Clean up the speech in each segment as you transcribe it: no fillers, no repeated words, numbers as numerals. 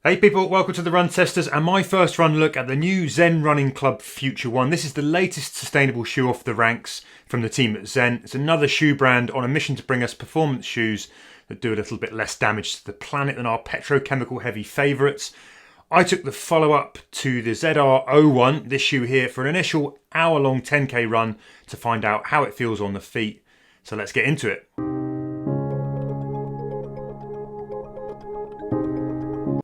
Hey people, welcome to the Run Testers and my first run look at the new Zen Running Club FUTUREone. This is the latest sustainable shoe off the ranks from the team at Zen. It's another shoe brand on a mission to bring us performance shoes that do a little bit less damage to the planet than our petrochemical heavy favourites. I took the follow-up to the ZR01, this shoe here, for an initial hour-long 10k run to find out how it feels on the feet. So let's get into it.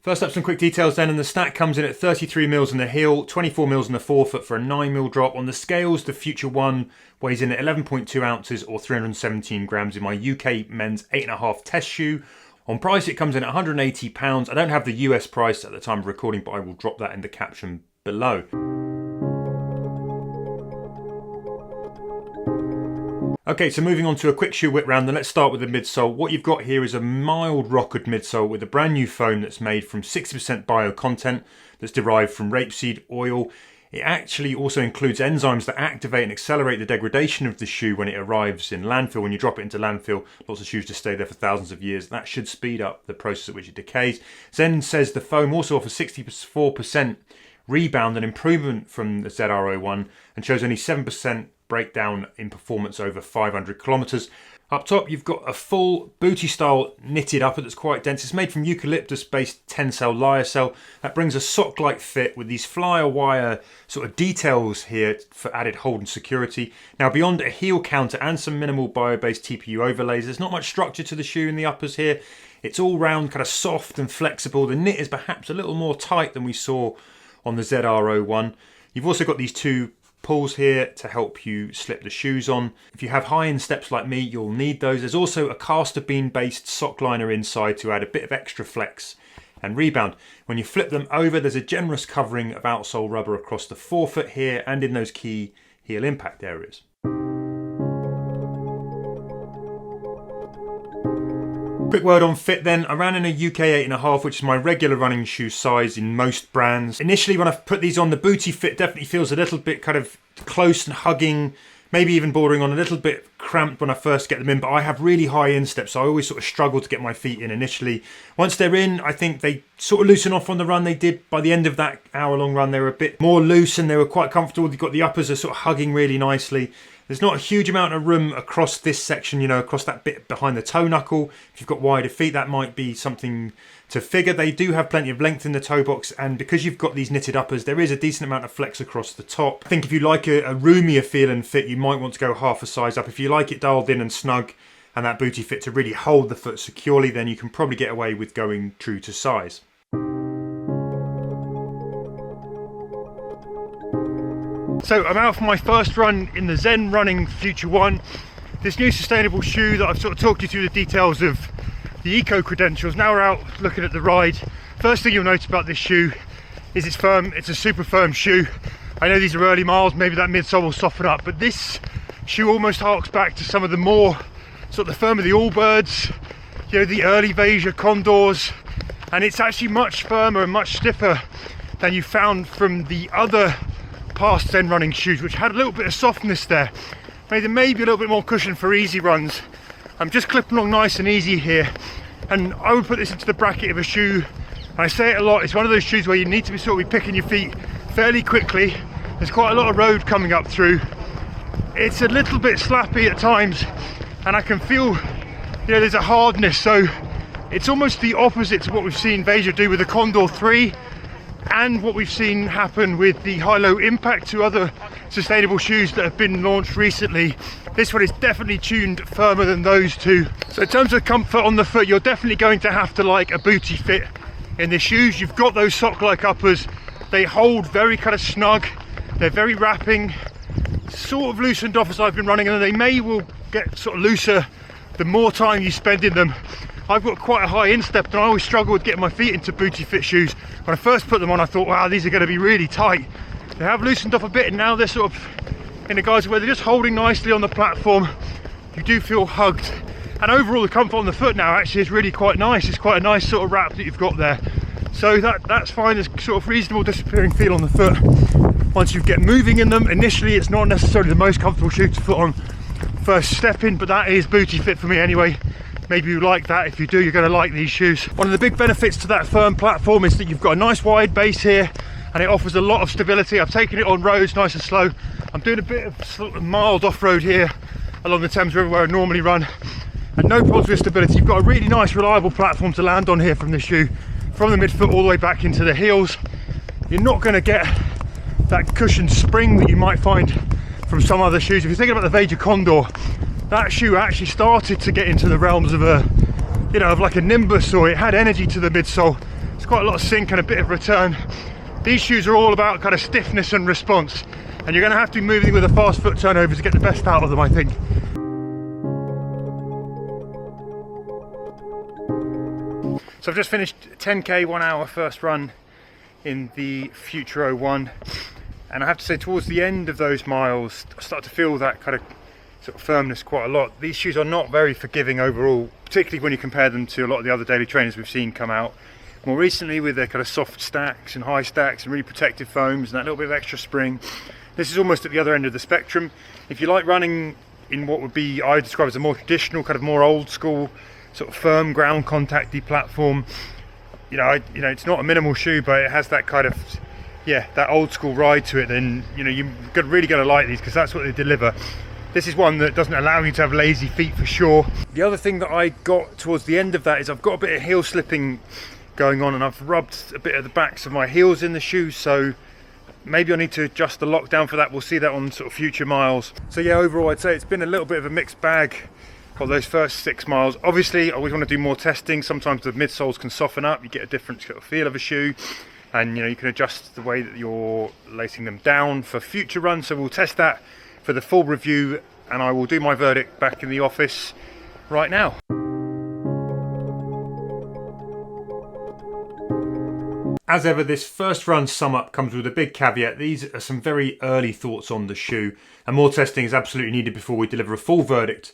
First up, some quick details then, and the stack comes in at 33mm in the heel, 24mm in the forefoot for a 9mm drop. On the scales, the FUTUREone weighs in at 11.2 ounces or 317 grams in my UK men's 8.5 test shoe. On price, it comes in at £180. I don't have the US price at the time of recording, but I will drop that in the caption below. Okay, so moving on to a quick shoe whip round, then let's start with the midsole. What you've got here is a mild rockered midsole with a brand new foam that's made from 60% bio content that's derived from rapeseed oil. It actually also includes enzymes that activate and accelerate the degradation of the shoe when it arrives in landfill. When you drop it into landfill, lots of shoes just stay there for thousands of years. That should speed up the process at which it decays. Zen says the foam also offers 64% rebound, an improvement from the ZR01, and shows only 7% breakdown in performance over 500 kilometers. Up top, you've got a full booty style knitted upper that's quite dense. It's made from eucalyptus based tensile lyocell. That brings a sock like fit with these flyer wire sort of details here for added hold and security. Now, beyond a heel counter and some minimal bio based TPU overlays, there's not much structure to the shoe in the uppers here. It's all round, kind of soft and flexible. The knit is perhaps a little more tight than we saw on the ZR01. You've also got these two pulls here to help you slip the shoes on. If you have high insteps like me, you'll need those. There's also a caster bean based sock liner inside to add a bit of extra flex and rebound. When you flip them over, there's a generous covering of outsole rubber across the forefoot here and in those key heel impact areas. Quick word on fit then. I ran in a UK 8.5, which is my regular running shoe size in most brands. Initially, when I've put these on, the booty fit definitely feels a little bit kind of close and hugging, maybe even bordering on a little bit cramped when I first get them in, but I have really high insteps, so I always sort of struggle to get my feet in initially. Once they're in, I think they sort of loosen off on the run. They did by the end of that hour-long run. They were a bit more loose and they were quite comfortable. You've got the uppers are sort of hugging really nicely. There's not a huge amount of room across this section, you know, across that bit behind the toe knuckle. If you've got wider feet, that might be something to figure. They do have plenty of length in the toe box, and because you've got these knitted uppers, there is a decent amount of flex across the top. I think if you like a roomier feel and fit, you might want to go half a size up. If you like it dialed in and snug and that booty fit to really hold the foot securely, then you can probably get away with going true to size. So I'm out for my first run in the Zen Running FUTUREone, this new sustainable shoe that I've sort of talked you through the details of the eco credentials. Now we're out looking at the ride. First thing you'll notice about this shoe is it's firm. It's a super firm shoe. I know these are early miles, maybe that midsole will soften up, but this shoe almost harks back to some of the more sort of the firm of the Allbirds, you know, the early Veja Condors, and it's actually much firmer and much stiffer than you found from the other past Zen running shoes, which had a little bit of softness there, maybe a little bit more cushion for easy runs. I'm just clipping along nice and easy here, and I would put this into the bracket of a shoe, and I say it a lot, it's one of those shoes where you need to be sort of picking your feet fairly quickly. There's quite a lot of road coming up through. It's a little bit slappy at times, and I can feel, you know, there's a hardness, so it's almost the opposite to what we've seen Veja do with the Condor 3 and what we've seen happen with the high-low impact to other sustainable shoes that have been launched recently. This one is definitely tuned firmer than those two. So in terms of comfort on the foot, you're definitely going to have to like a booty fit in the shoes. You've got those sock-like uppers. They hold very kind of snug. They're very wrapping, sort of loosened off as I've been running, and they will get sort of looser the more time you spend in them. I've got quite a high instep, and I always struggle with getting my feet into booty fit shoes. When I first put them on, I thought, wow, these are going to be really tight. They have loosened off a bit, and now they're sort of in a guise where they're just holding nicely on the platform. You do feel hugged, and overall the comfort on the foot now actually is really quite nice. It's quite a nice sort of wrap that you've got there. So that's fine. There's sort of reasonable disappearing feel on the foot. Once you get moving in them, initially it's not necessarily the most comfortable shoe to put on first step in, but that is booty fit for me anyway. maybe you like that. If you do, you're going to like these shoes. One of the big benefits to that firm platform is that you've got a nice wide base here, and it offers a lot of stability. I've taken it on roads nice and slow. I'm doing a bit of sort of mild off-road here along the Thames River where I normally run, and no problems with stability. You've got a really nice reliable platform to land on here from the shoe, from the midfoot all the way back into the heels. You're not going to get that cushioned spring that you might find from some other shoes. If you're thinking about the Veja Condor, that shoe actually started to get into the realms of a, you know, of like a Nimbus, or it had energy to the midsole. It's quite a lot of sink and a bit of return. These shoes are all about kind of stiffness and response, and you're going to have to be moving with a fast foot turnover to get the best out of them, I think. So I've just finished 10k 1 hour first run in the FUTUREone, and I have to say towards the end of those miles I start to feel that kind of sort of firmness quite a lot. These shoes are not very forgiving overall, particularly when you compare them to a lot of the other daily trainers we've seen come out more recently with their kind of soft stacks and high stacks and really protective foams and that little bit of extra spring. This is almost at the other end of the spectrum. If you like running in what would be, I would describe as a more traditional, kind of more old school, sort of firm ground contacty platform, you know, it's not a minimal shoe, but it has that kind of, yeah, that old school ride to it, then, you know, you're really going to like these because that's what they deliver. This is one that doesn't allow you to have lazy feet for sure. The other thing that I got towards the end of that is I've got a bit of heel slipping going on, and I've rubbed a bit of the backs of my heels in the shoes, so maybe I need to adjust the lockdown for that. We'll see that on sort of future miles. So yeah, overall I'd say it's been a little bit of a mixed bag for those first 6 miles. Obviously I always want to do more testing. Sometimes the midsoles can soften up, you get a different sort of feel of a shoe, and you know, you can adjust the way that you're lacing them down for future runs. So we'll test that for the full review, and I will do my verdict back in the office right now. As ever, this first run sum up comes with a big caveat. These are some very early thoughts on the shoe, and more testing is absolutely needed before we deliver a full verdict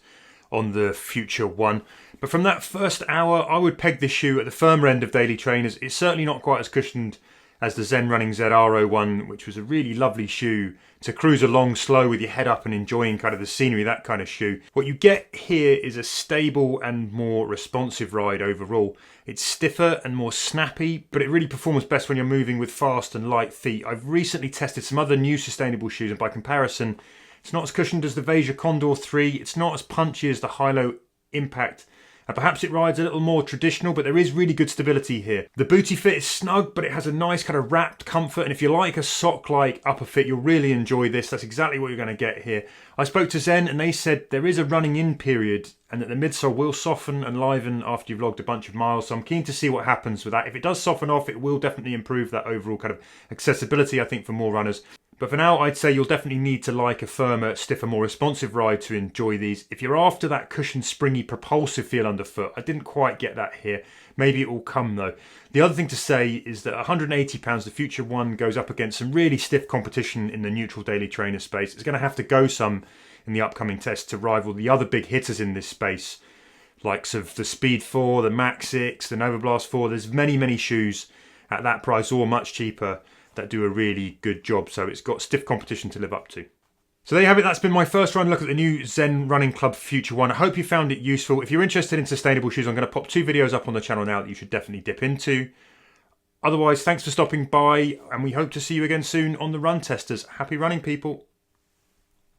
on the FUTUREone. But from that first hour, I would peg this shoe at the firmer end of daily trainers. It's certainly not quite as cushioned as the Zen Running ZR01, which was a really lovely shoe to cruise along slow with your head up and enjoying kind of the scenery, that kind of shoe. What you get here is a stable and more responsive ride overall. It's stiffer and more snappy, but it really performs best when you're moving with fast and light feet. I've recently tested some other new sustainable shoes, and by comparison, it's not as cushioned as the Veja Condor 3, it's not as punchy as the Hilo Impact, and perhaps it rides a little more traditional, but there is really good stability here. The booty fit is snug, but it has a nice kind of wrapped comfort, and if you like a sock-like upper fit, you'll really enjoy this. That's exactly what you're going to get here. I spoke to Zen, and they said there is a running in period, and that the midsole will soften and liven after you've logged a bunch of miles, so I'm keen to see what happens with that. If it does soften off, it will definitely improve that overall kind of accessibility, I think, for more runners. But for now, I'd say you'll definitely need to like a firmer, stiffer, more responsive ride to enjoy these. If you're after that cushioned, springy, propulsive feel underfoot, I didn't quite get that here. Maybe it will come though. The other thing to say is that £180, the FUTUREone goes up against some really stiff competition in the neutral daily trainer space. It's going to have to go some in the upcoming tests to rival the other big hitters in this space, likes of the Speed 4, the Max 6, the Nova Blast 4. There's many shoes at that price or much cheaper that do a really good job, so it's got stiff competition to live up to. So there you have it, that's been my first run look at the new Zen Running Club FUTUREone. I hope you found it useful. If you're interested in sustainable shoes, I'm going to pop 2 videos up on the channel now that you should definitely dip into. Otherwise, thanks for stopping by, and we hope to see you again soon on the Run Testers. Happy running, people.